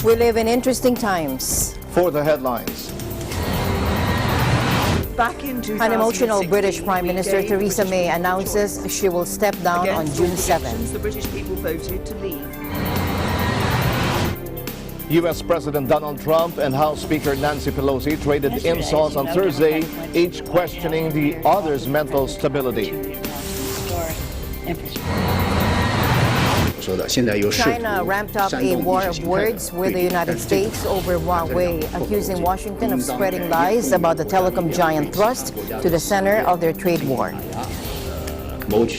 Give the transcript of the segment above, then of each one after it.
We live in interesting times. For the headlines. Back in An emotional British Prime we Minister gave Theresa British May people announces choice. she will step down on Against June all 7. predictions, the British people voted to leave. U.S. President Donald Trump and House Speaker Nancy Pelosi traded insults on Thursday, each questioning the other's mental stability. China ramped up a war of words with the United States over Huawei, accusing Washington of spreading lies about the telecom giant thrust to the center of their trade war. North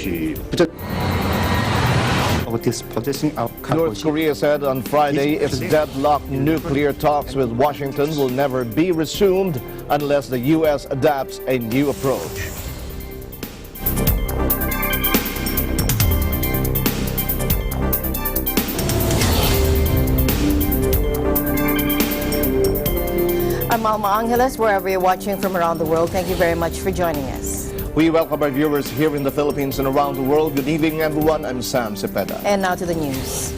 Korea said on Friday its deadlocked nuclear talks with Washington will never be resumed unless the U.S. adopts a new approach. I'm Alma Angeles, wherever you're watching from around the world. Thank you very much for joining us. We welcome our viewers here in the Philippines and around the world. Good evening, everyone. I'm Sam Cepeda. And now to the news.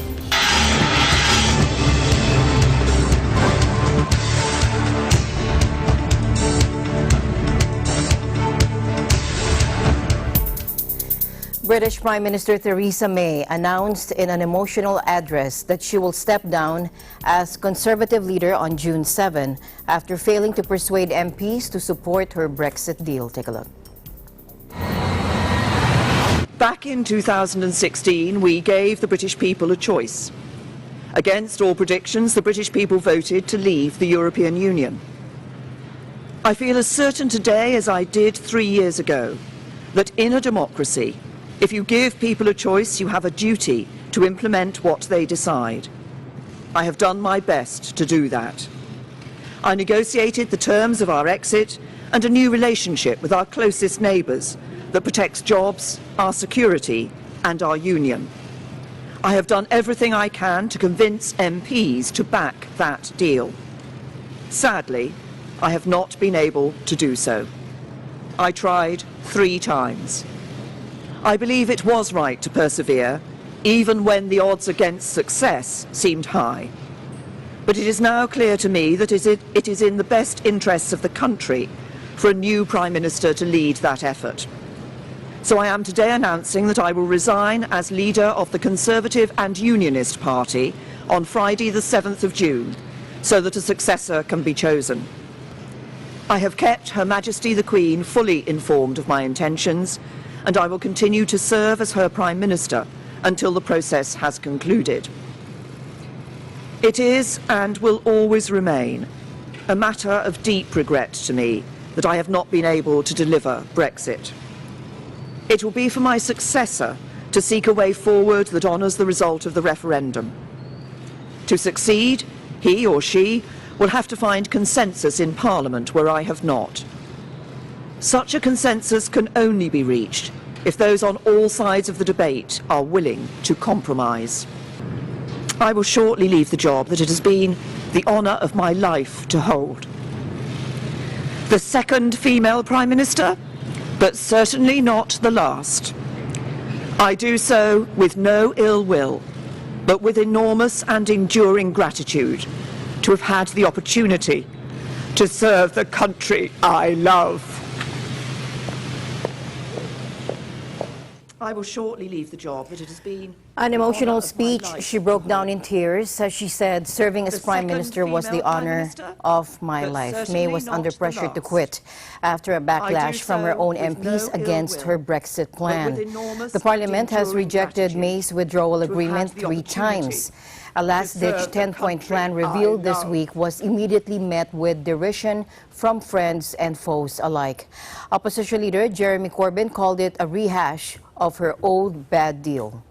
British Prime Minister Theresa May announced in an emotional address that she will step down as Conservative leader on June 7 after failing to persuade MPs to support her Brexit deal. Take a look. Back in 2016, we gave the British people a choice. Against all predictions, the British people voted to leave the European Union. I feel as certain today as I did 3 years ago that in a democracy, if you give people a choice, you have a duty to implement what they decide. I have done my best to do that. I negotiated the terms of our exit and a new relationship with our closest neighbours that protects jobs, our security and our union. I have done everything I can to convince MPs to back that deal. Sadly, I have not been able to do so. I tried 3 times. I believe it was right to persevere, even when the odds against success seemed high. But it is now clear to me that it is in the best interests of the country for a new Prime Minister to lead that effort. So I am today announcing that I will resign as leader of the Conservative and Unionist Party on Friday the 7th of June, so that a successor can be chosen. I have kept Her Majesty the Queen fully informed of my intentions, and I will continue to serve as her Prime Minister until the process has concluded. It is and will always remain a matter of deep regret to me that I have not been able to deliver Brexit. It will be for my successor to seek a way forward that honours the result of the referendum. To succeed, he or she will have to find consensus in Parliament where I have not. Such a consensus can only be reached if those on all sides of the debate are willing to compromise. I will shortly leave the job that it has been the honour of my life to hold. The second female Prime Minister, but certainly not the last. I do so with no ill will, but with enormous and enduring gratitude to have had the opportunity to serve the country I love. I will shortly leave the job that it has been. An emotional speech, she broke down in tears as she said serving as Prime Minister was the honor of my life. May was under pressure to quit after a backlash from her own MPs against her Brexit plan. The Parliament has rejected May's withdrawal agreement 3 times. A last-ditch 10-point plan revealed this week was immediately met with derision from friends and foes alike. Opposition leader Jeremy Corbyn called it a rehash of her old bad deal.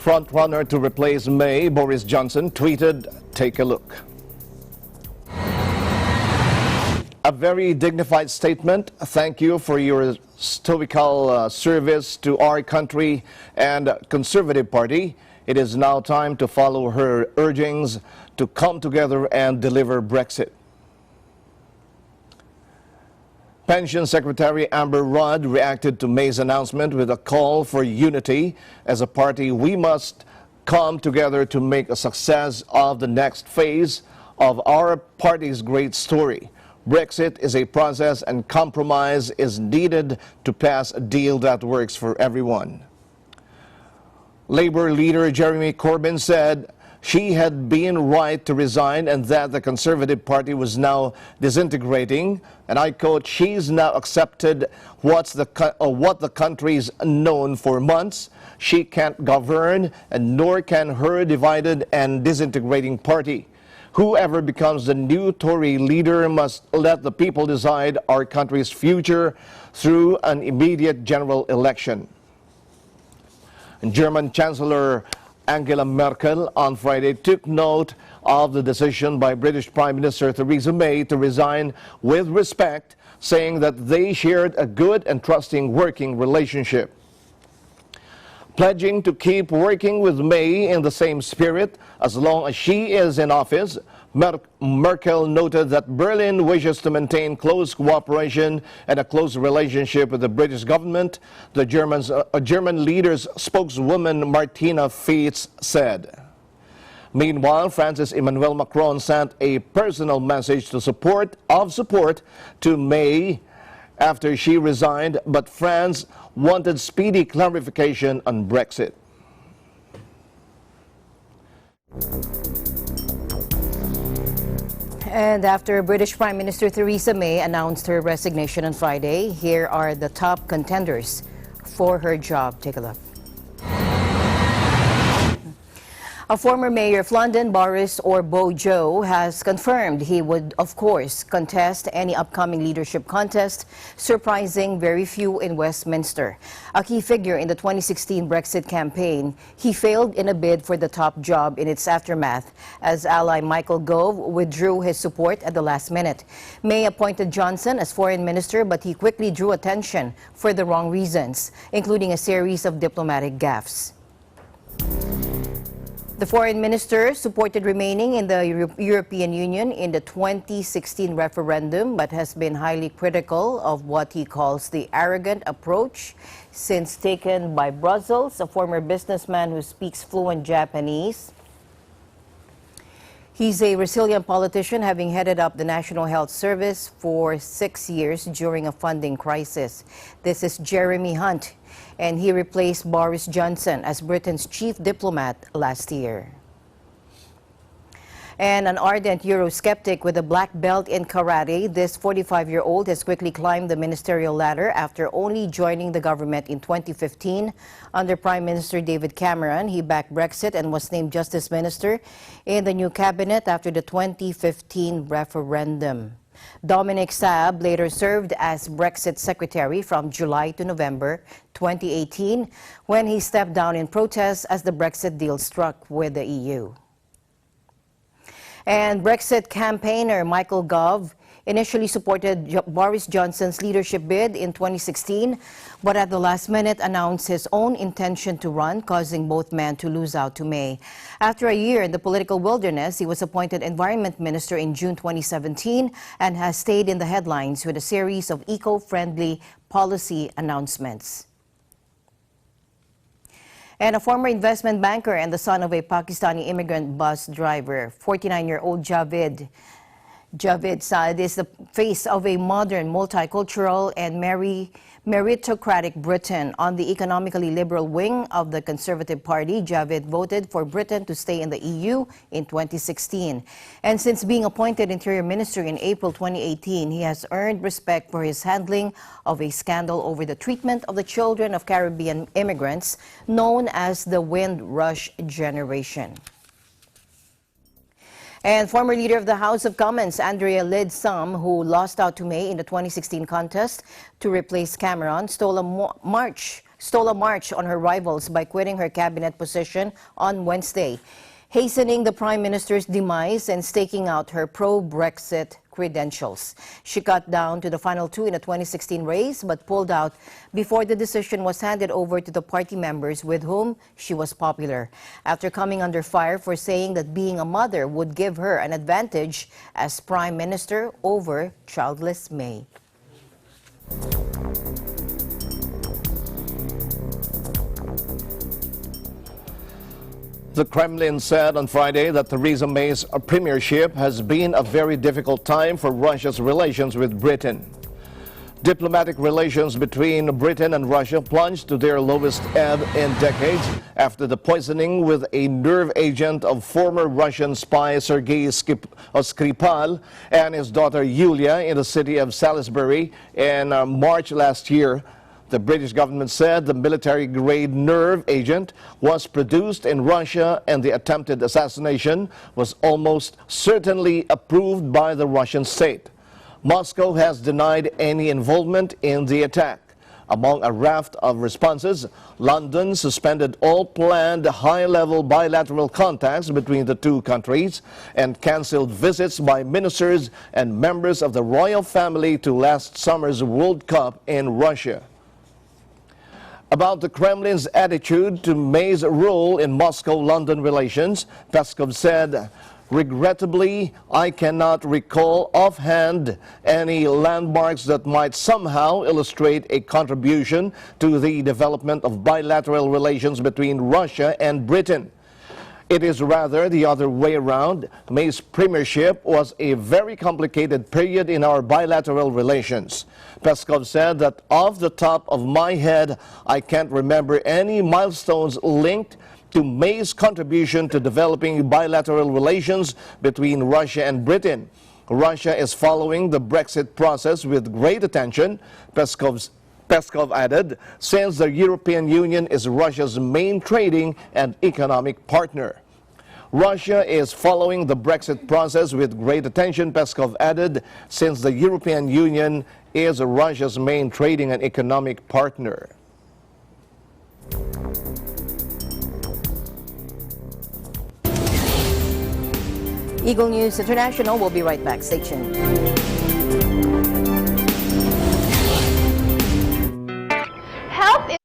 Frontrunner to replace May, Boris Johnson, tweeted, "Take a look." A very dignified statement. Thank you for your stoical service to our country and Conservative Party. It is now time to follow her urgings to come together and deliver Brexit. Pension Secretary Amber Rudd reacted to May's announcement with a call for unity. As a party, we must come together to make a success of the next phase of our party's great story. Brexit is a process and compromise is needed to pass a deal that works for everyone. Labour leader Jeremy Corbyn said she had been right to resign and that the Conservative Party was now disintegrating. And I quote, "She's now accepted what the country's known for months. She can't govern, and nor can her divided and disintegrating party. Whoever becomes the new Tory leader must let the people decide our country's future through an immediate general election." And German Chancellor Angela Merkel on Friday took note of the decision by British Prime Minister Theresa May to resign with respect, saying that they shared a good and trusting working relationship. Pledging to keep working with May in the same spirit as long as she is in office, Merkel noted that Berlin wishes to maintain close cooperation and a close relationship with the British government. The German leader's spokeswoman Martina Fietz said. Meanwhile, France's Emmanuel Macron sent a personal message of support to May after she resigned, but France wanted speedy clarification on Brexit. And after British Prime Minister Theresa May announced her resignation on Friday, here are the top contenders for her job. Take a look. A former mayor of London, Boris or Bojo, has confirmed he would, of course, contest any upcoming leadership contest, surprising very few in Westminster. A key figure in the 2016 Brexit campaign, he failed in a bid for the top job in its aftermath, as ally Michael Gove withdrew his support at the last minute. May appointed Johnson as foreign minister, but he quickly drew attention for the wrong reasons, including a series of diplomatic gaffes. The foreign minister supported remaining in the European Union in the 2016 referendum, but has been highly critical of what he calls the arrogant approach since taken by Brussels. A former businessman who speaks fluent Japanese. He's a resilient politician, having headed up the National Health Service for 6 years during a funding crisis. This is Jeremy Hunt, and he replaced Boris Johnson as Britain's chief diplomat last year. And an ardent Eurosceptic with a black belt in karate, this 45-year-old has quickly climbed the ministerial ladder after only joining the government in 2015. Under Prime Minister David Cameron, he backed Brexit and was named Justice Minister in the new cabinet after the 2015 referendum. Dominic Saab later served as Brexit Secretary from July to November 2018, when he stepped down in protest as the Brexit deal struck with the EU. And Brexit campaigner Michael Gove initially supported Boris Johnson's leadership bid in 2016, but at the last minute announced his own intention to run, causing both men to lose out to May. After a year in the political wilderness, he was appointed Environment Minister in June 2017 and has stayed in the headlines with a series of eco-friendly policy announcements. And a former investment banker and the son of a Pakistani immigrant bus driver, 49-year-old Javed Saad, is the face of a modern, multicultural and meritocratic Britain. On the economically liberal wing of the Conservative Party, Javed voted for Britain to stay in the EU in 2016. And since being appointed Interior Minister in April 2018, he has earned respect for his handling of a scandal over the treatment of the children of Caribbean immigrants known as the Windrush generation. And former Leader of the House of Commons, Andrea Leadsom, who lost out to May in the 2016 contest to replace Cameron, stole a march on her rivals by quitting her cabinet position on Wednesday, hastening the Prime Minister's demise and staking out her pro-Brexit credentials. She got down to the final two in the 2016 race, but pulled out before the decision was handed over to the party members with whom she was popular, after coming under fire for saying that being a mother would give her an advantage as Prime Minister over childless May. The Kremlin said on Friday that Theresa May's premiership has been a very difficult time for Russia's relations with Britain. Diplomatic relations between Britain and Russia plunged to their lowest ebb in decades after the poisoning with a nerve agent of former Russian spy Sergei Skripal and his daughter Yulia in the city of Salisbury in March last year. The British government said the military-grade nerve agent was produced in Russia and the attempted assassination was almost certainly approved by the Russian state. Moscow has denied any involvement in the attack. Among a raft of responses, London suspended all planned high-level bilateral contacts between the two countries and cancelled visits by ministers and members of the royal family to last summer's World Cup in Russia. About the Kremlin's attitude to May's role in Moscow-London relations, Peskov said, "Regrettably, I cannot recall offhand any landmarks that might somehow illustrate a contribution to the development of bilateral relations between Russia and Britain. It is rather the other way around. May's premiership was a very complicated period in our bilateral relations." Peskov said that off the top of my head, I can't remember any milestones linked to May's contribution to developing bilateral relations between Russia and Britain. Russia is following the Brexit process with great attention, Peskov added, since the European Union is Russia's main trading and economic partner. Russia is following the Brexit process with great attention, Peskov added, since the European Union is Russia's main trading and economic partner. Eagle News International will be right back. Stay tuned. Health is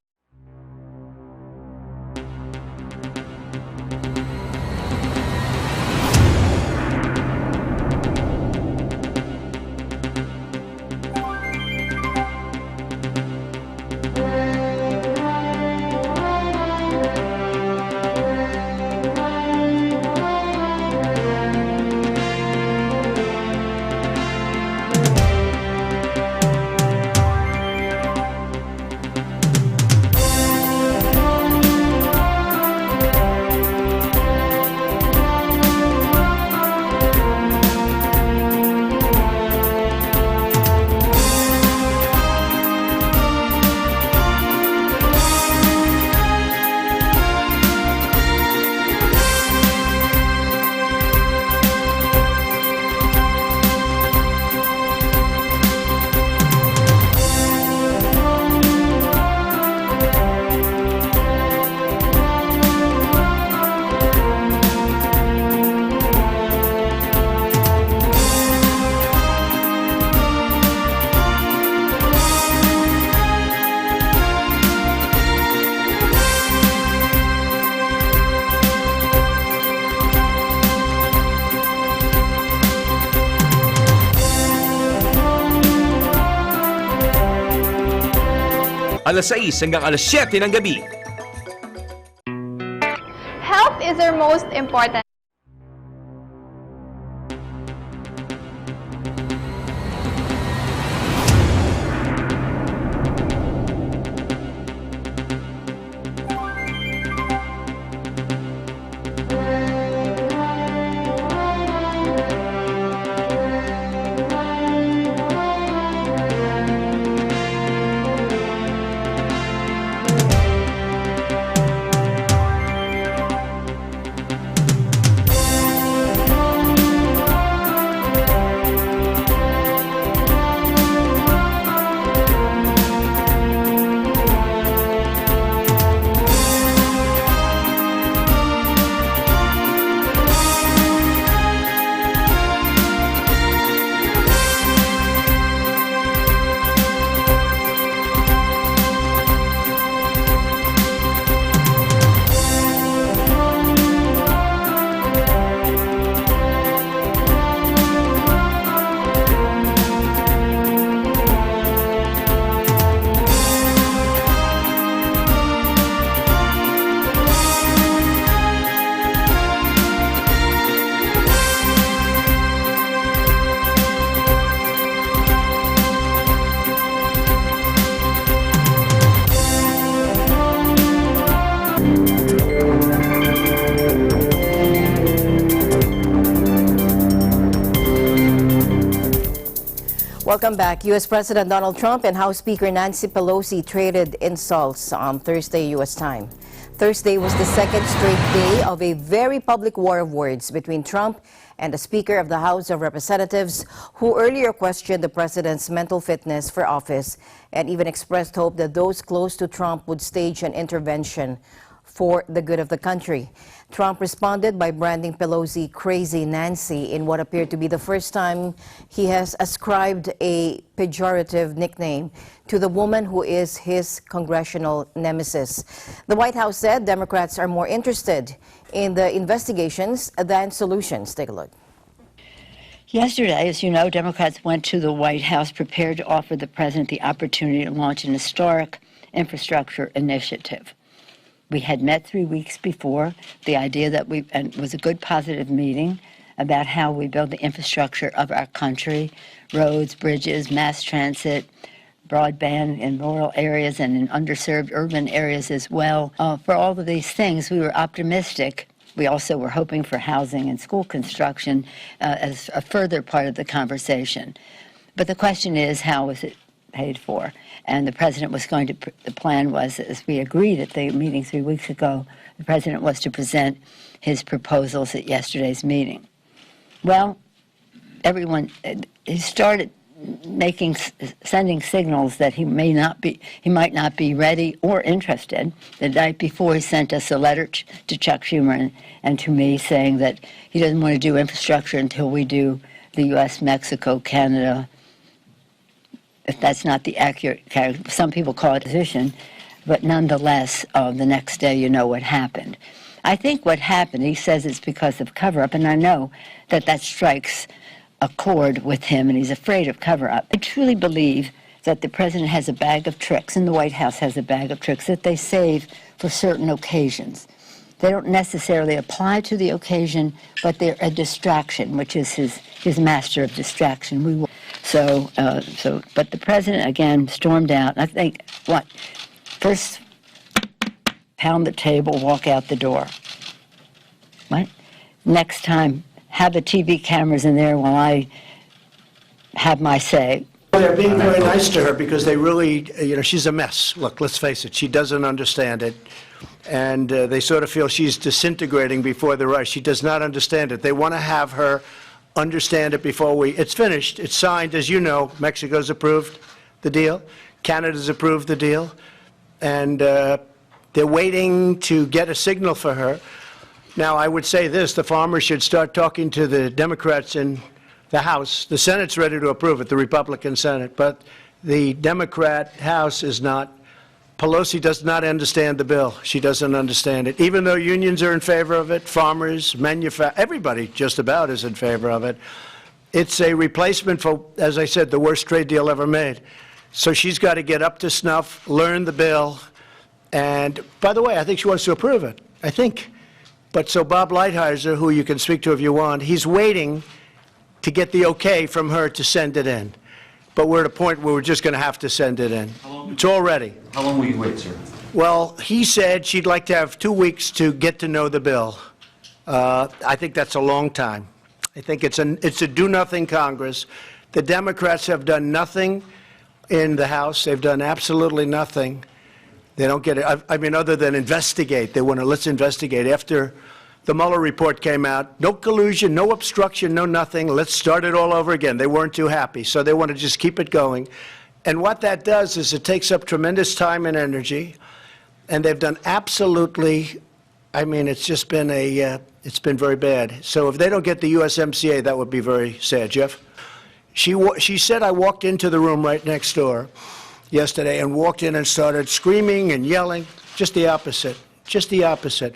alas 6 hanggang alas 7 ng gabi. health is our most important. Welcome back. U.S. President Donald Trump and House Speaker Nancy Pelosi traded insults on Thursday, U.S. time. Thursday was the second straight day of a very public war of words between Trump and the Speaker of the House of Representatives, who earlier questioned the president's mental fitness for office and even expressed hope that those close to Trump would stage an intervention for the good of the country. Trump responded by branding Pelosi Crazy Nancy in what appeared to be the first time he has ascribed a pejorative nickname to the woman who is his congressional nemesis. The White House said Democrats are more interested in the investigations than solutions. Take a look. Yesterday, as you know, Democrats went to the White House prepared to offer the president the opportunity to launch an historic infrastructure initiative. We had met 3 weeks before. The idea that and it was a good, positive meeting about how we build the infrastructure of our country, roads, bridges, mass transit, broadband in rural areas and in underserved urban areas as well. For all of these things, we were optimistic. We also were hoping for housing and school construction as a further part of the conversation. But the question is, how is it paid for? And the president was going to, the plan was, as we agreed at the meeting 3 weeks ago, the president was to present his proposals at yesterday's meeting. Well, he started sending signals that he might not be ready or interested. The night before, he sent us a letter to Chuck Schumer and to me saying that he doesn't want to do infrastructure until we do the U.S., Mexico, Canada. If that's not the accurate character, some people call it position, but nonetheless, the next day you know what happened. I think what happened, he says it's because of cover-up, and I know that strikes a chord with him, and he's afraid of cover-up. I truly believe that the president has a bag of tricks, and the White House has a bag of tricks that they save for certain occasions. They don't necessarily apply to the occasion, but they're a distraction, which is his master of distraction. But the president, again, stormed out. I think, first pound the table, walk out the door. What? Next time, have the TV cameras in there while I have my say. They're being very nice to her because they really, she's a mess. Look, let's face it, she doesn't understand it. And they sort of feel she's disintegrating before the rush. She does not understand it. They want to have her understand it before it's finished. It's signed, as you know. Mexico's approved the deal. Canada's approved the deal. And they're waiting to get a signal for her. Now, I would say this, the farmers should start talking to the Democrats in the House. The Senate's ready to approve it, the Republican Senate, but the Democrat House is not. Pelosi does not understand the bill. She doesn't understand it. Even though unions are in favor of it, farmers, everybody just about is in favor of it. It's a replacement for, as I said, the worst trade deal ever made. So she's got to get up to snuff, learn the bill, and by the way, I think she wants to approve it. I think. But so Bob Lighthizer, who you can speak to if you want, he's waiting to get the okay from her to send it in. But we're at a point where we're just going to have to send it in. It's all ready. How long will you wait, sir? Well, he said she'd like to have 2 weeks to get to know the bill. I think that's a long time. I think it's a do-nothing Congress. The Democrats have done nothing in the House. They've done absolutely nothing. They don't get it. I mean, other than investigate. They want to, let's investigate. After the Mueller report came out, no collusion, no obstruction, no nothing. Let's start it all over again. They weren't too happy, so they want to just keep it going. And what that does is it takes up tremendous time and energy, and they've done absolutely, I mean, it's just been it's been very bad. So if they don't get the USMCA, that would be very sad. Jeff? She said I walked into the room right next door yesterday and walked in and started screaming and yelling, just the opposite, just the opposite.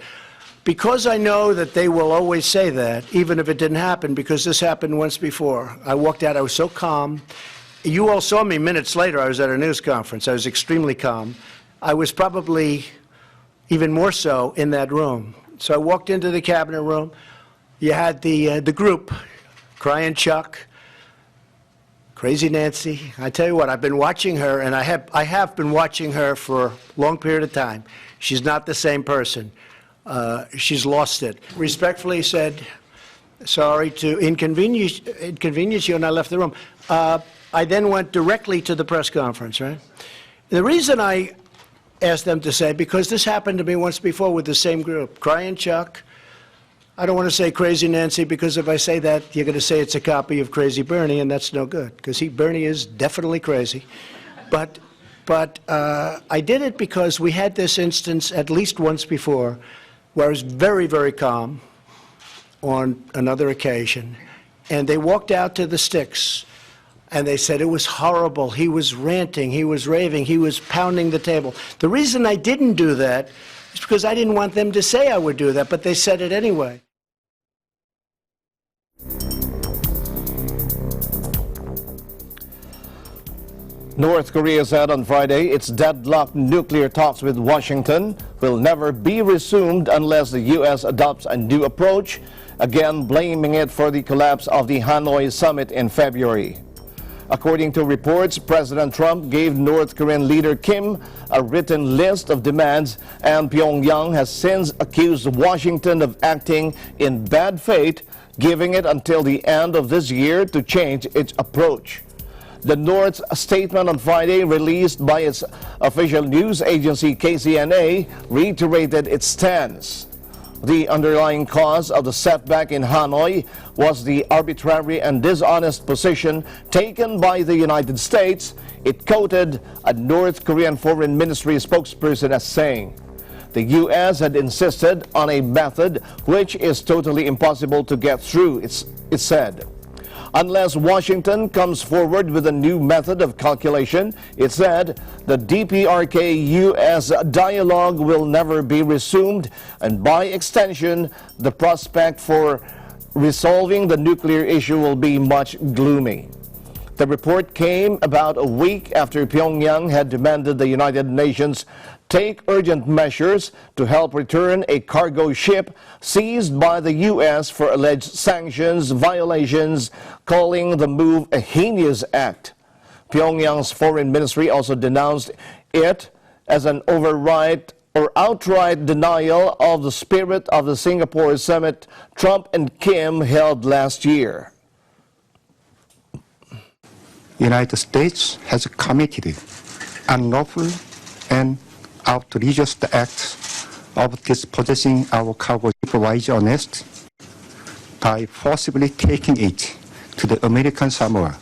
Because I know that they will always say that, even if it didn't happen, because this happened once before. I walked out, I was so calm. You all saw me minutes later. I was at a news conference. I was extremely calm. I was probably even more so in that room. So I walked into the cabinet room. You had the group, Crying Chuck, Crazy Nancy. I tell you what, I've been watching her, and I have been watching her for a long period of time. She's not the same person. She's lost it. Respectfully said, sorry to inconvenience you, and I left the room. I then went directly to the press conference, right? The reason I asked them to say, because this happened to me once before with the same group, Crying Chuck. I don't want to say Crazy Nancy, because if I say that, you're going to say it's a copy of Crazy Bernie, and that's no good, because Bernie is definitely crazy. But I did it because we had this instance at least once before where I was very, very calm on another occasion, and they walked out to the sticks, and they said it was horrible. He was ranting, he was raving, he was pounding the table. The reason I didn't do that is because I didn't want them to say I would do that, but they said it anyway. North Korea said on Friday its deadlocked nuclear talks with Washington will never be resumed unless the U.S. adopts a new approach, again blaming it for the collapse of the Hanoi summit in February. According to reports, President Trump gave North Korean leader Kim a written list of demands, and Pyongyang has since accused Washington of acting in bad faith, giving it until the end of this year to change its approach. The North's statement on Friday, released by its official news agency KCNA, reiterated its stance. The underlying cause of the setback in Hanoi was the arbitrary and dishonest position taken by the United States. It quoted a North Korean Foreign Ministry spokesperson as saying, "The U.S. had insisted on a method which is totally impossible to get through," it said. Unless Washington comes forward with a new method of calculation, it said, the DPRK-U.S. dialogue will never be resumed, and by extension, the prospect for resolving the nuclear issue will be much gloomy. The report came about a week after Pyongyang had demanded the United Nations take urgent measures to help return a cargo ship seized by the U.S. for alleged sanctions violations, calling the move a heinous act. Pyongyang's foreign ministry also denounced it as an outright denial of the spirit of the Singapore summit Trump and Kim held last year. United States has committed unlawful and outrageous acts of dispossessing our cargo ship Voyager Honest by forcibly taking it to the American Samoa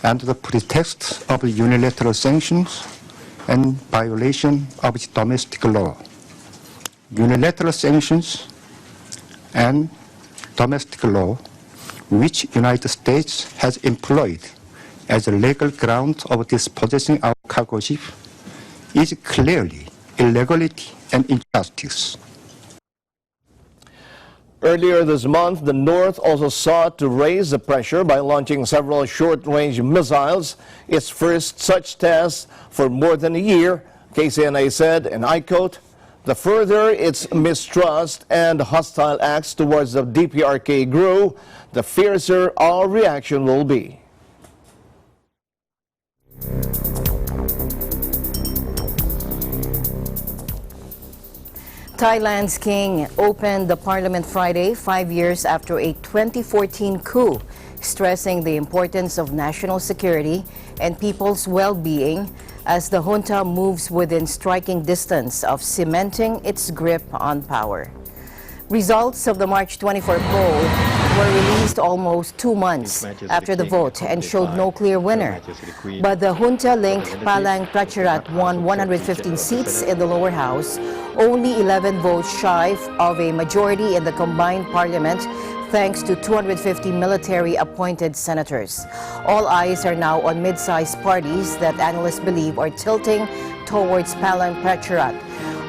under the pretext of unilateral sanctions and violation of its domestic law. Unilateral sanctions and domestic law, which United States has employed as a legal ground of dispossessing our cargo ship, is clearly illegality and injustice. Earlier this month, the North also sought to raise the pressure by launching several short-range missiles, its first such test for more than a year. KCNA said, and I quote, "The further its mistrust and hostile acts towards the DPRK grew, the fiercer our reaction will be." Thailand's king opened the parliament Friday, 5 years after a 2014 coup, stressing the importance of national security and people's well-being as the junta moves within striking distance of cementing its grip on power. Results of the March 24 poll were released almost 2 months after the vote and showed no clear winner. But the junta-linked Palang Pracharat won 115 seats in the lower house, only 11 votes shy of a majority in the combined parliament, thanks to 250 military-appointed senators. All eyes are now on mid-sized parties that analysts believe are tilting towards Palang Pracharat.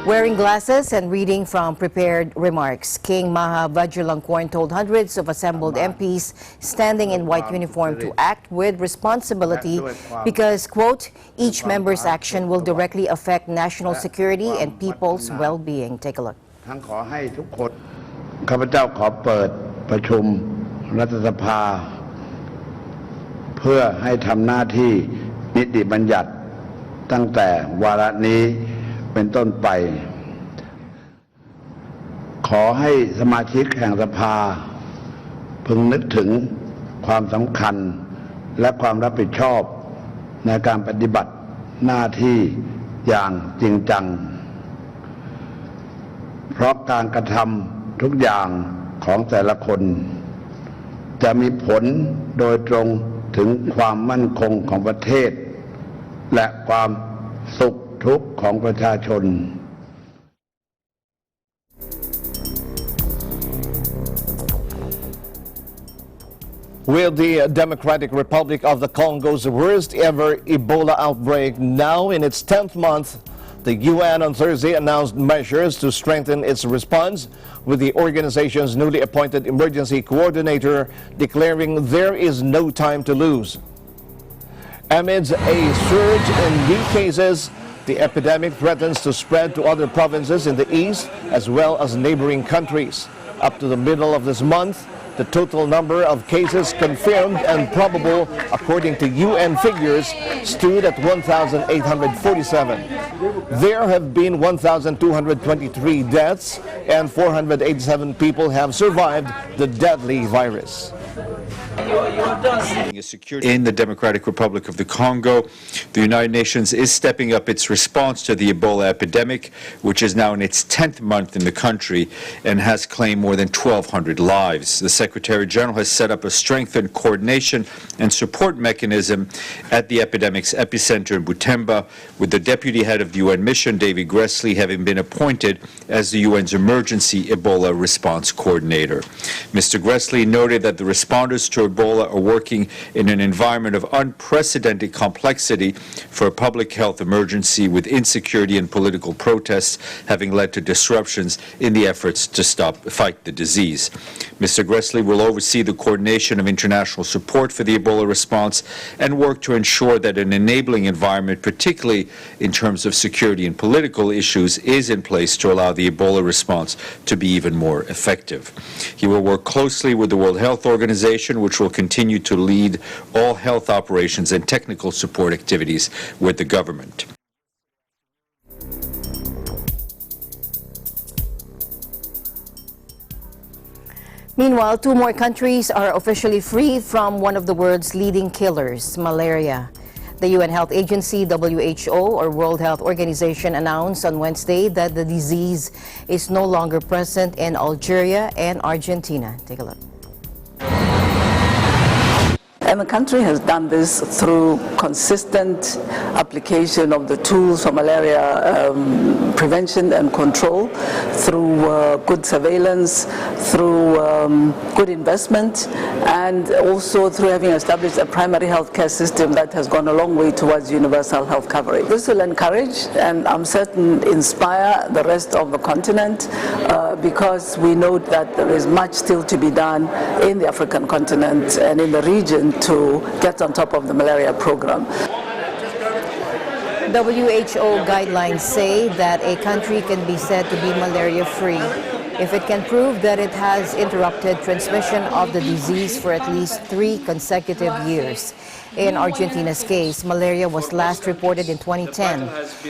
Wearing glasses and reading from prepared remarks, King Maha Vajiralongkorn told hundreds of assembled MPs standing in white uniform to act with responsibility because, quote, each member's action will directly affect national security and people's well-being. Take a look. ข้าพเจ้าขอเปิดประชุมรัฐสภาเพื่อให้ทำหน้าที่นิติบัญญัติตั้งแต่วาระนี้เป็นต้นไปขอให้สมาชิกแห่งสภาพึงนึกถึงความสำคัญ และความรับผิดชอบในการปฏิบัติหน้าที่อย่างจริงจังเพราะการกระทำทุกอย่างของแต่ละคนจะมีผลโดยตรงถึงความมั่นคงของประเทศและความสุขทุกข์ของประชาชน With the Democratic Republic of the Congo's worst ever Ebola outbreak now in its 10th month, the UN on Thursday announced measures to strengthen its response, with the organization's newly appointed emergency coordinator declaring there is no time to lose. Amidst a surge in new cases, the epidemic threatens to spread to other provinces in the east as well as neighboring countries. Up to the middle of this month, the total number of cases confirmed and probable, according to UN figures, stood at 1,847. There have been 1,223 deaths and 487 people have survived the deadly virus. In the Democratic Republic of the Congo, the United Nations is stepping up its response to the Ebola epidemic, which is now in its 10th month in the country and has claimed more than 1,200 lives. The Secretary General has set up a strengthened coordination and support mechanism at the epidemic's epicenter in Butemba, with the deputy head of the UN mission, David Gressley, having been appointed as the UN's emergency Ebola response coordinator. Mr. Gressley noted that the responders to Ebola are working in an environment of unprecedented complexity for a public health emergency, with insecurity and political protests having led to disruptions in the efforts to fight the disease. Mr. Gressley will oversee the coordination of international support for the Ebola response and work to ensure that an enabling environment, particularly in terms of security and political issues, is in place to allow the Ebola response to be even more effective. He will work closely with the World Health Organization, which will continue to lead all health operations and technical support activities with the government. Meanwhile, 2 more countries are officially free from one of the world's leading killers, malaria. The UN Health Agency, WHO, or World Health Organization, announced on Wednesday that the disease is no longer present in Algeria and Argentina. Take a look. And the country has done this through consistent application of the tools for malaria prevention and control, through good surveillance, through good investment, and also through having established a primary health care system that has gone a long way towards universal health coverage. This will encourage and I'm certain inspire the rest of the continent because we know that there is much still to be done in the African continent and in the region to get on top of the malaria program. WHO guidelines say that a country can be said to be malaria-free if it can prove that it has interrupted transmission of the disease for at least 3 consecutive years. In Argentina's case, malaria was last reported in 2010.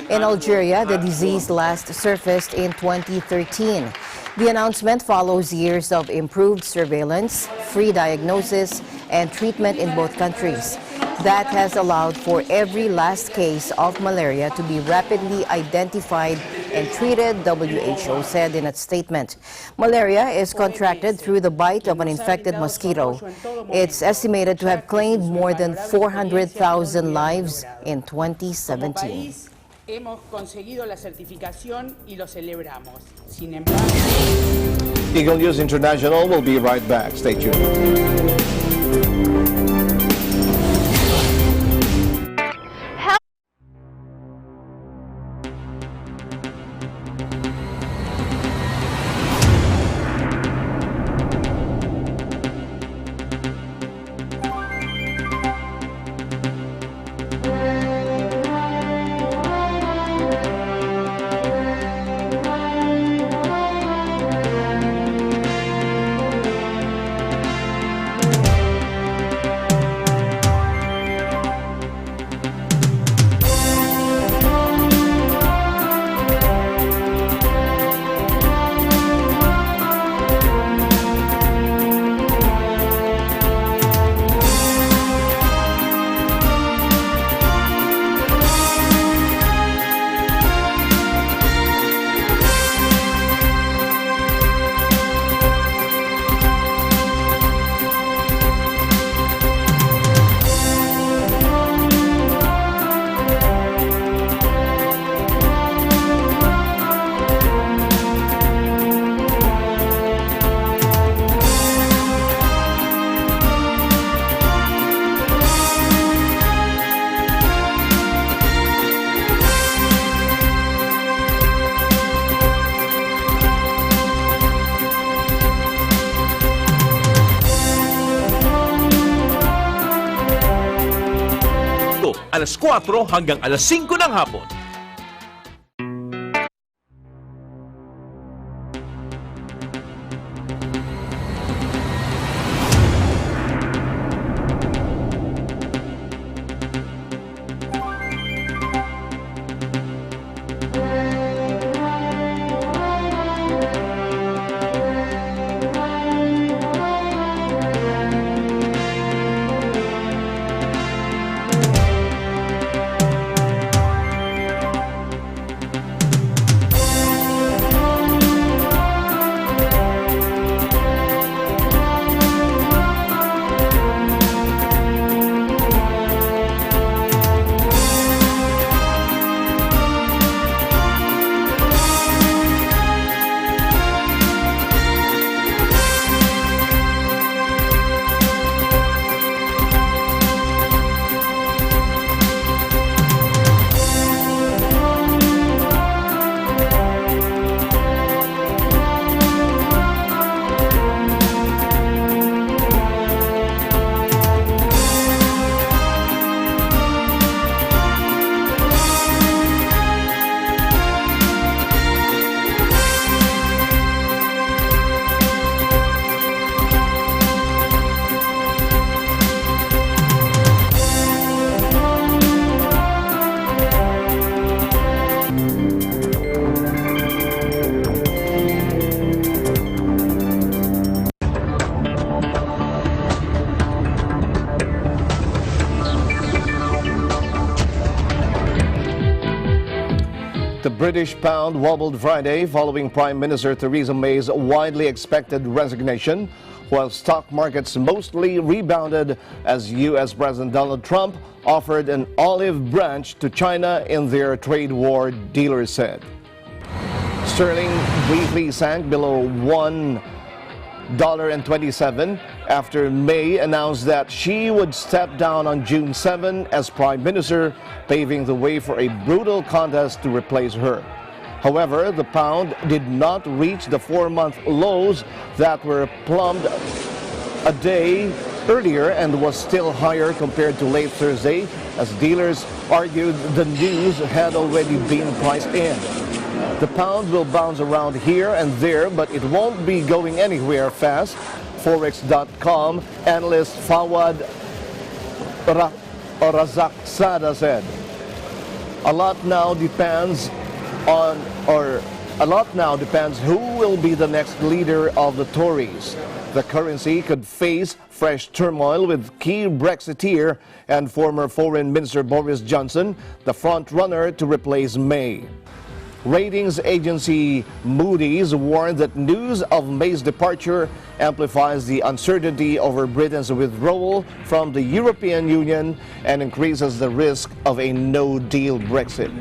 In Algeria, the disease last surfaced in 2013. The announcement follows years of improved surveillance, free diagnosis, and treatment in both countries. That has allowed for every last case of malaria to be rapidly identified and treated, WHO said in its statement. Malaria is contracted through the bite of an infected mosquito. It's estimated to have claimed more than 400,000 lives in 2017. Hemos conseguido la certificación y lo celebramos. Sin embargo, Eagle News International will be right back. Stay tuned. alas 4 hanggang alas 5 ng hapon. The British pound wobbled Friday following Prime Minister Theresa May's widely expected resignation, while stock markets mostly rebounded as U.S. President Donald Trump offered an olive branch to China in their trade war, dealers said. Sterling briefly sank below $1.27 after May announced that she would step down on June 7 as Prime Minister, paving the way for a brutal contest to replace her. However, the pound did not reach the 4-month lows that were plumbed a day earlier and was still higher compared to late Thursday, as dealers argued the news had already been priced in. The pound will bounce around here and there, but it won't be going anywhere fast, Forex.com analyst Fawad Razaqzada said. A lot now depends who will be the next leader of the Tories. The currency could face fresh turmoil with key Brexiteer and former Foreign Minister Boris Johnson, the front-runner to replace May. Ratings agency Moody's warned that news of May's departure amplifies the uncertainty over Britain's withdrawal from the European Union and increases the risk of a no-deal Brexit.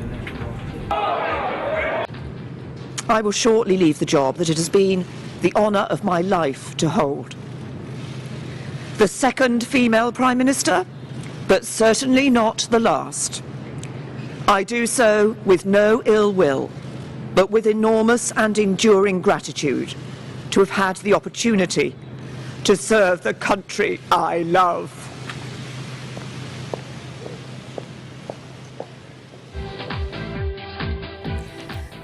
I will shortly leave the job that it has been the honour of my life to hold. The second female Prime Minister, but certainly not the last. I do so with no ill will, but with enormous and enduring gratitude to have had the opportunity to serve the country I love.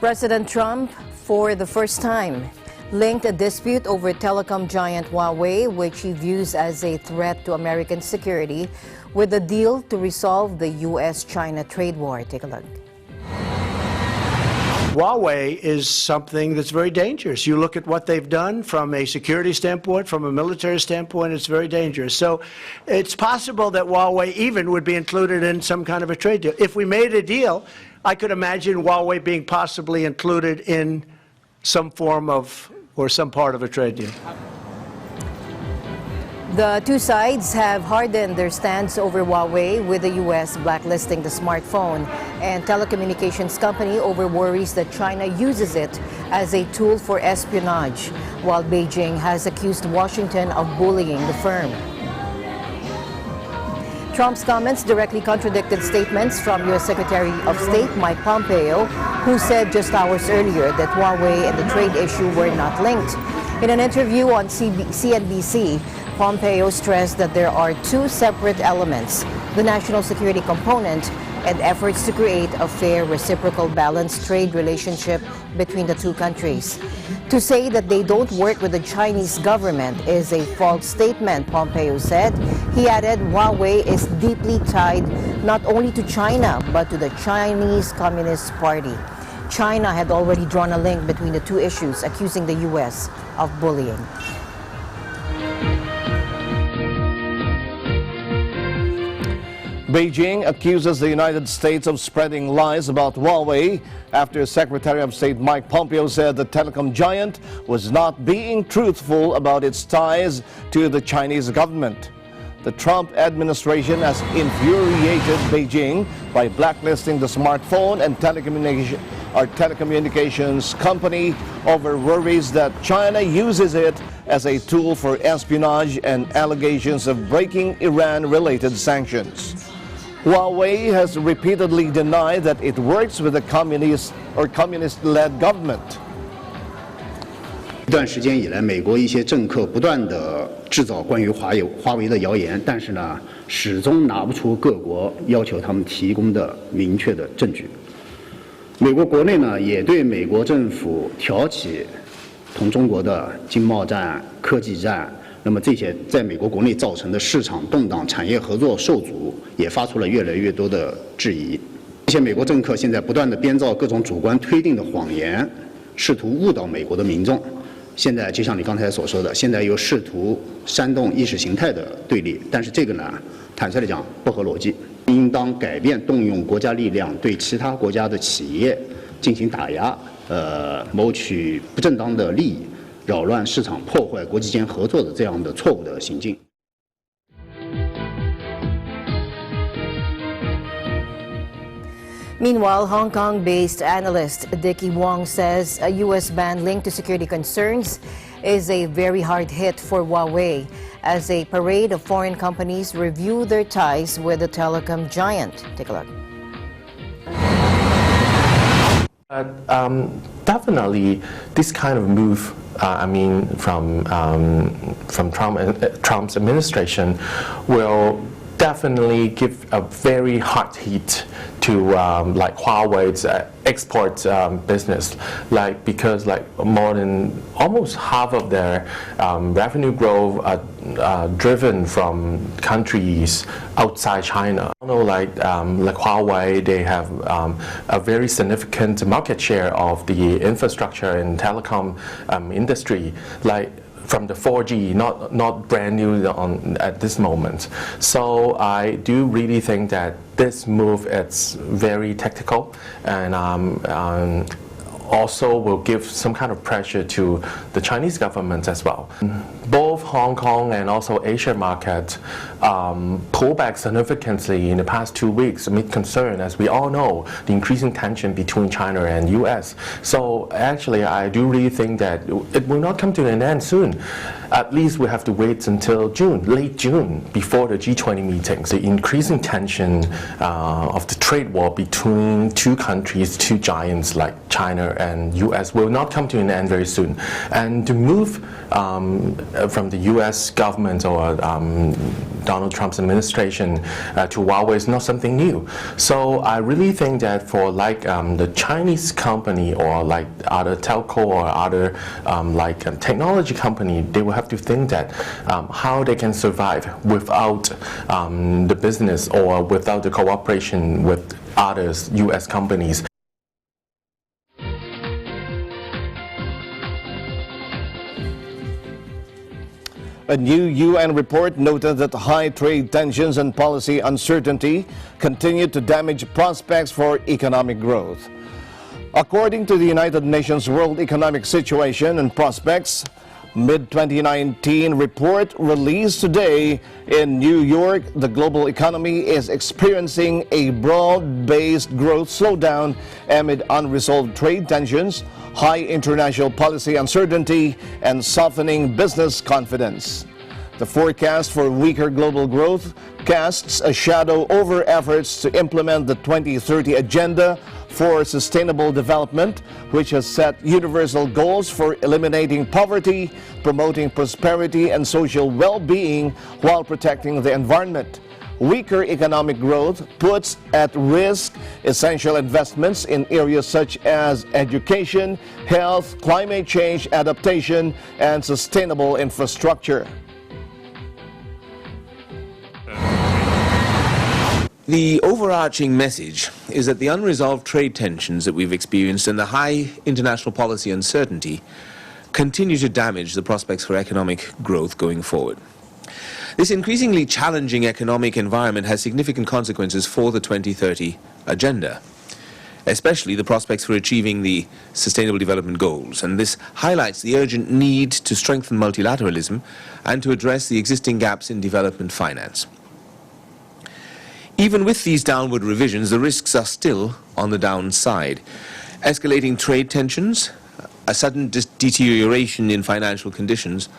President Trump, for the first time, linked a dispute over telecom giant Huawei, which he views as a threat to American security, with a deal to resolve the U.S.-China trade war. Take a look. Huawei is something that's very dangerous. You look at what they've done from a security standpoint, from a military standpoint, it's very dangerous. So it's possible that Huawei even would be included in some kind of a trade deal. If we made a deal, I could imagine Huawei being possibly included in some form of, or some part of a trade deal. The two sides have hardened their stance over Huawei, with the U.S. blacklisting the smartphone and telecommunications company over worries that China uses it as a tool for espionage, while Beijing has accused Washington of bullying the firm. Trump's comments directly contradicted statements from U.S. Secretary of State Mike Pompeo, who said just hours earlier that Huawei and the trade issue were not linked. In an interview on CNBC, Pompeo stressed that there are two separate elements: the national security component, and efforts to create a fair, reciprocal, balanced trade relationship between the two countries. To say that they don't work with the Chinese government is a false statement, Pompeo said. He added Huawei is deeply tied not only to China, but to the Chinese Communist Party. China had already drawn a link between the two issues, accusing the U.S. of bullying. Beijing accuses the United States of spreading lies about Huawei after Secretary of State Mike Pompeo said the telecom giant was not being truthful about its ties to the Chinese government. The Trump administration has infuriated Beijing by blacklisting the smartphone and telecommunications company over worries that China uses it as a tool for espionage and allegations of breaking Iran-related sanctions. Huawei has repeatedly denied that it works with a communist-led government. 一段时间以来，美国一些政客不断地制造关于华为的谣言，但是呢，始终拿不出各国要求他们提供的明确的证据。美国国内呢，也对美国政府挑起同中国的经贸战、科技战，那么这些在美国国内造成的市场动荡、产业合作受阻，也发出了越来越多的质疑。这些美国政客现在不断地编造各种主观推定的谎言，试图误导美国的民众。 现在就像你刚才所说的，现在又试图煽动意识形态的对立，但是这个呢，坦率地讲不合逻辑，应当改变动用国家力量对其他国家的企业进行打压，谋取不正当的利益，扰乱市场、破坏国际间合作的这样的错误的行径。 Meanwhile, Hong Kong-based analyst Dickie Wong says a U.S. ban linked to security concerns is a very hard hit for Huawei as a parade of foreign companies review their ties with the telecom giant. Take a look. Definitely, this kind of move, from Trump's administration, will definitely give a very hard hit to like Huawei's export business, because more than almost half of their revenue growth are driven from countries outside China. Like Huawei, they have a very significant market share of the infrastructure and telecom industry, from the 4G, not brand new at this moment. So I do really think that this move is very tactical and also will give some kind of pressure to the Chinese government as well. Both Hong Kong and also Asia market pulled back significantly in the past 2 weeks amid concern, as we all know, the increasing tension between China and US. So actually, I do really think that it will not come to an end soon. At least we have to wait until June, late June, before the G20 meetings. The increasing tension of the trade war between two countries, two giants like China and US will not come to an end very soon. And to move from the US government or Donald Trump's administration to Huawei is not something new. So I really think that for the Chinese company or other telco or other technology company, they will have to think that how they can survive without the business or without the cooperation with other US companies. A new UN report noted that high trade tensions and policy uncertainty continue to damage prospects for economic growth. According to the United Nations World Economic Situation and Prospects mid-2019 report released today in New York, the global economy is experiencing a broad-based growth slowdown amid unresolved trade tensions, high international policy uncertainty, and softening business confidence. The forecast for weaker global growth casts a shadow over efforts to implement the 2030 Agenda for Sustainable Development, which has set universal goals for eliminating poverty, promoting prosperity and social well-being while protecting the environment. weaker economic growth puts at risk essential investments in areas such as education, health, climate change adaptation, and sustainable infrastructure. The overarching message is that the unresolved trade tensions that we've experienced and the high international policy uncertainty continue to damage the prospects for economic growth going forward. This increasingly challenging economic environment has significant consequences for the 2030 agenda, especially the prospects for achieving the Sustainable Development Goals. And this highlights the urgent need to strengthen multilateralism and to address the existing gaps in development finance. Even with these downward revisions, the risks are still on the downside. Escalating trade tensions, a sudden deterioration in financial conditions,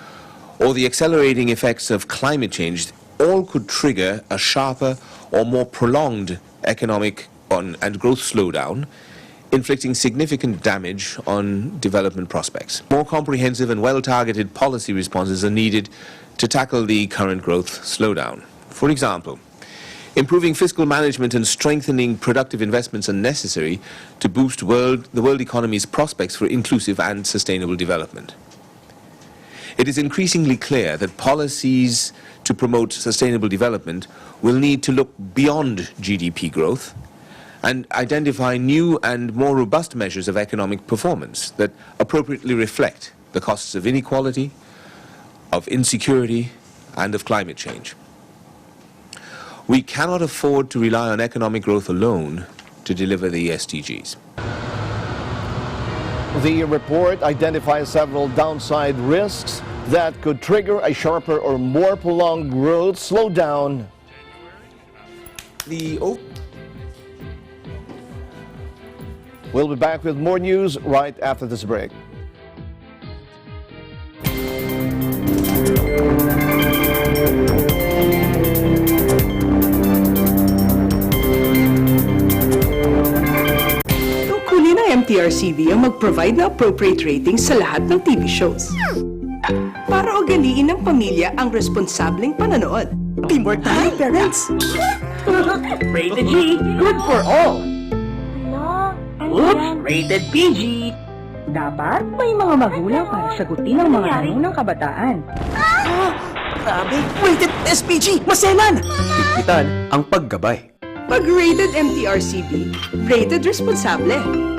or the accelerating effects of climate change all could trigger a sharper or more prolonged economic and growth slowdown, inflicting significant damage on development prospects. More comprehensive and well-targeted policy responses are needed to tackle the current growth slowdown. For example, improving fiscal management and strengthening productive investments are necessary to boost the world economy's prospects for inclusive and sustainable development. It is increasingly clear that policies to promote sustainable development will need to look beyond GDP growth and identify new and more robust measures of economic performance that appropriately reflect the costs of inequality, of insecurity, and of climate change. We cannot afford to rely on economic growth alone to deliver the SDGs. The report identifies several downside risks that could trigger a sharper or more prolonged growth slowdown. We'll be back with more news right after this break. MTRCV ang mag-provide na appropriate ratings sa lahat ng TV shows. Para ugaliin ng pamilya ang responsableng pananood. Teamwork tayo, parents! Rated G, good for all! Oops, rated PG! Dapat may mga magulang para sagutin ang mga tanong ng kabataan. Grabe, rated SPG, maselan! Higpitan ang paggabay. Pag rated MTRCV, rated responsable.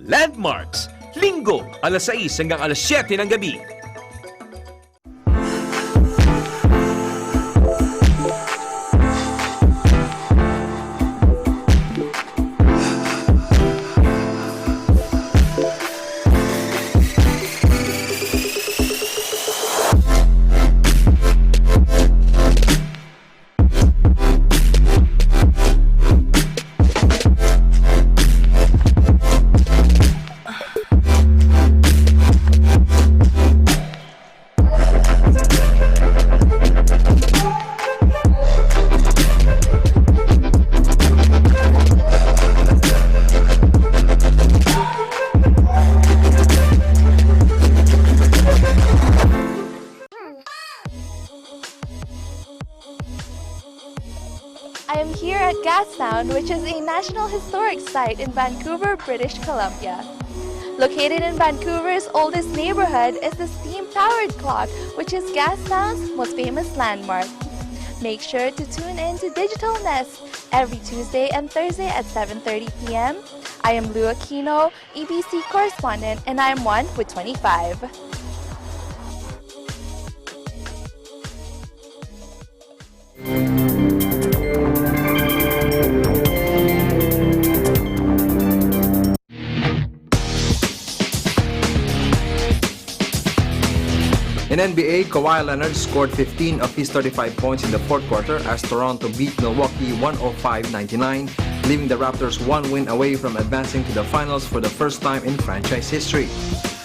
Landmarks, Linggo, alas 6 hanggang alas 7 ng gabi. I am here at Gastown, which is a National Historic Site in Vancouver, British Columbia. Located in Vancouver's oldest neighborhood is the steam-powered clock, which is Gastown's most famous landmark. Make sure to tune in to Digital Nest every Tuesday and Thursday at 7:30 p.m. I am Lou Aquino, EBC correspondent, and I am 1 with 25. In NBA, Kawhi Leonard scored 15 of his 35 points in the fourth quarter as Toronto beat Milwaukee 105-99, leaving the Raptors one win away from advancing to the finals for the first time in franchise history.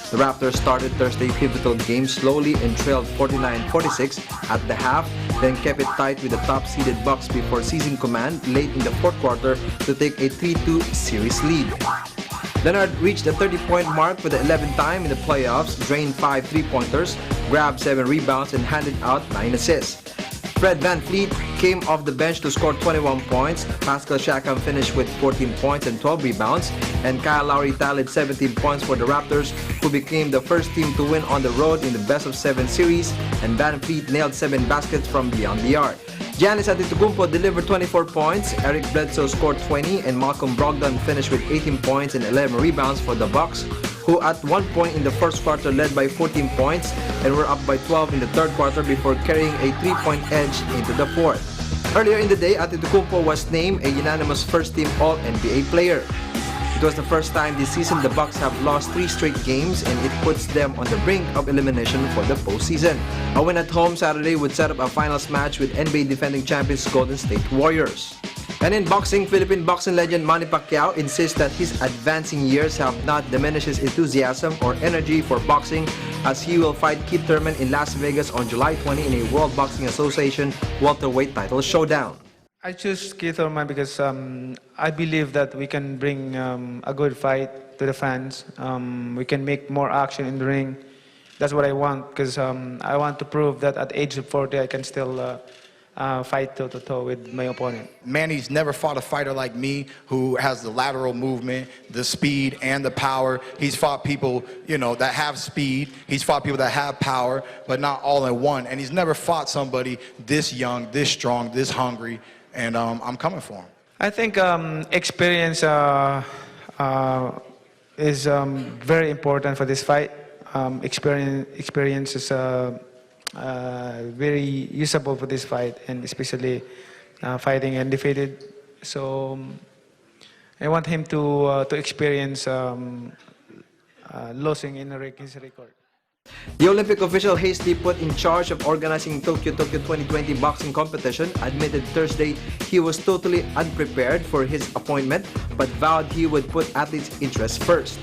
The Raptors started Thursday's pivotal game slowly and trailed 49-46 at the half, then kept it tight with the top-seeded Bucks before seizing command late in the fourth quarter to take a 3-2 series lead. Leonard reached the 30-point mark for the 11th time in the playoffs, drained 5 3-pointers, grabbed 7 rebounds, and handed out 9 assists. Fred VanVleet came off the bench to score 21 points. Pascal Siakam finished with 14 points and 12 rebounds. And Kyle Lowry tallied 17 points for the Raptors, who became the first team to win on the road in the best-of-7 series. And VanVleet nailed 7 baskets from beyond the arc. Giannis Antetokounmpo delivered 24 points, Eric Bledsoe scored 20, and Malcolm Brogdon finished with 18 points and 11 rebounds for the Bucks, who at one point in the first quarter led by 14 points and were up by 12 in the third quarter before carrying a 3-point edge into the fourth. Earlier in the day, Antetokounmpo was named a unanimous first-team All-NBA player. It was the first time this season the Bucks have lost 3 straight games, and it puts them on the brink of elimination for the postseason. A win at home Saturday would set up a finals match with NBA defending champions Golden State Warriors. And in boxing, Philippine boxing legend Manny Pacquiao insists that his advancing years have not diminished his enthusiasm or energy for boxing, as he will fight Keith Thurman in Las Vegas on July 20 in a World Boxing Association welterweight title showdown. I choose Keith Thurman because I believe that we can bring a good fight to the fans. We can make more action in the ring. That's what I want, because I want to prove that at the age of 40 I can still fight toe-to-toe with my opponent. Manny's never fought a fighter like me who has the lateral movement, the speed, and the power. He's fought people, that have speed. He's fought people that have power, but not all in one. And he's never fought somebody this young, this strong, this hungry. And I'm coming for him. I think experience is very important for this fight. Experience is very usable for this fight, and especially fighting undefeated. So I want him to experience losing in his record. The Olympic official hastily put in charge of organizing Tokyo 2020 boxing competition admitted Thursday he was totally unprepared for his appointment, but vowed he would put athletes' interests first.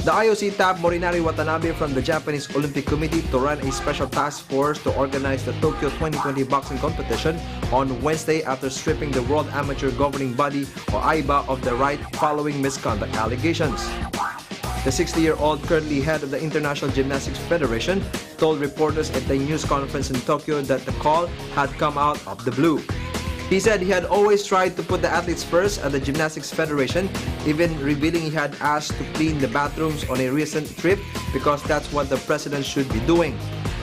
The IOC tapped Morinari Watanabe from the Japanese Olympic Committee to run a special task force to organize the Tokyo 2020 boxing competition on Wednesday after stripping the World Amateur Governing Body, or AIBA, of the right following misconduct allegations. The 60-year-old, currently head of the International Gymnastics Federation, told reporters at a news conference in Tokyo that the call had come out of the blue. He said he had always tried to put the athletes first at the Gymnastics Federation, even revealing he had asked to clean the bathrooms on a recent trip because that's what the president should be doing.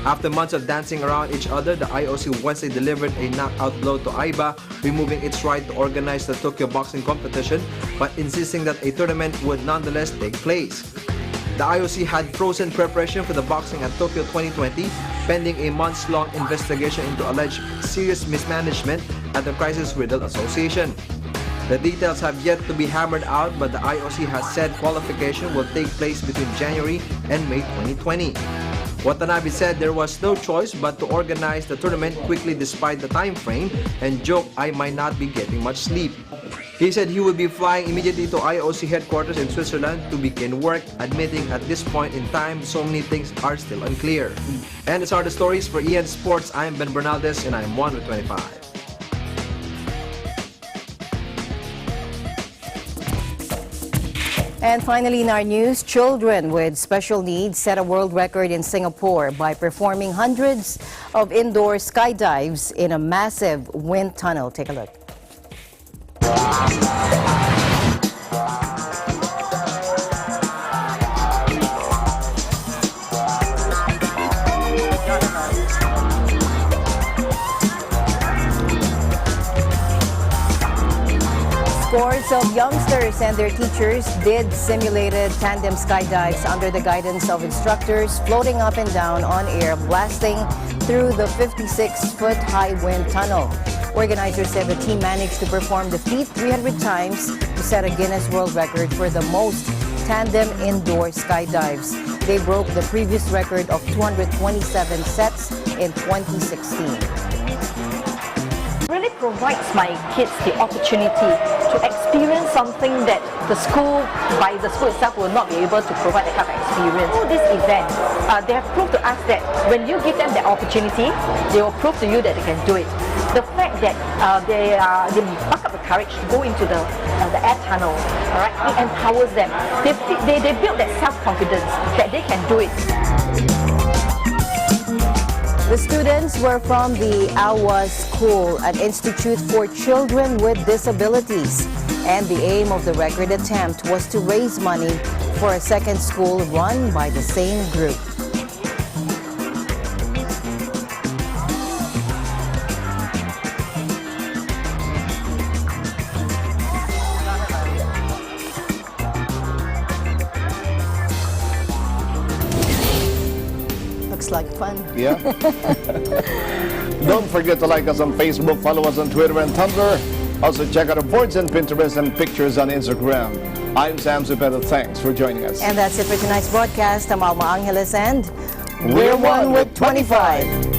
After months of dancing around each other, the IOC Wednesday delivered a knockout blow to AIBA, removing its right to organize the Tokyo boxing competition, but insisting that a tournament would nonetheless take place. The IOC had frozen preparation for the boxing at Tokyo 2020, pending a months-long investigation into alleged serious mismanagement at the crisis-riddled association. The details have yet to be hammered out, but the IOC has said qualification will take place between January and May 2020. Watanabe said there was no choice but to organize the tournament quickly despite the time frame, and joked I might not be getting much sleep. He said he would be flying immediately to IOC headquarters in Switzerland to begin work, admitting at this point in time so many things are still unclear. And these are the stories for EN Sports. I'm Ben Bernaldez and I'm 1 with 25. And finally in our news, children with special needs set a world record in Singapore by performing hundreds of indoor skydives in a massive wind tunnel. Take a look. Scores of youngsters and their teachers did simulated tandem skydives under the guidance of instructors, floating up and down on air, blasting through the 56-foot high wind tunnel. Organizers said the team managed to perform the feat 300 times to set a Guinness World Record for the most tandem indoor skydives. They broke the previous record of 227 sets in 2016. Really provides my kids the opportunity to experience something that the school itself will not be able to provide that kind of experience. Through this event, they have proved to us that when you give them the opportunity, they will prove to you that they can do it. The fact that they buck up the courage to go into the air tunnel, all right, it empowers them. They build that self-confidence that they can do it. The students were from the Awa School, an institute for children with disabilities. And the aim of the record attempt was to raise money for a second school run by the same group. Looks like fun. Yeah. Don't forget to like us on Facebook, follow us on Twitter and Tumblr. Also check out our boards on Pinterest and pictures on Instagram. I'm Sam Zepeda. Thanks for joining us. And that's it for tonight's broadcast. I'm Alma Angeles and we're one with 25.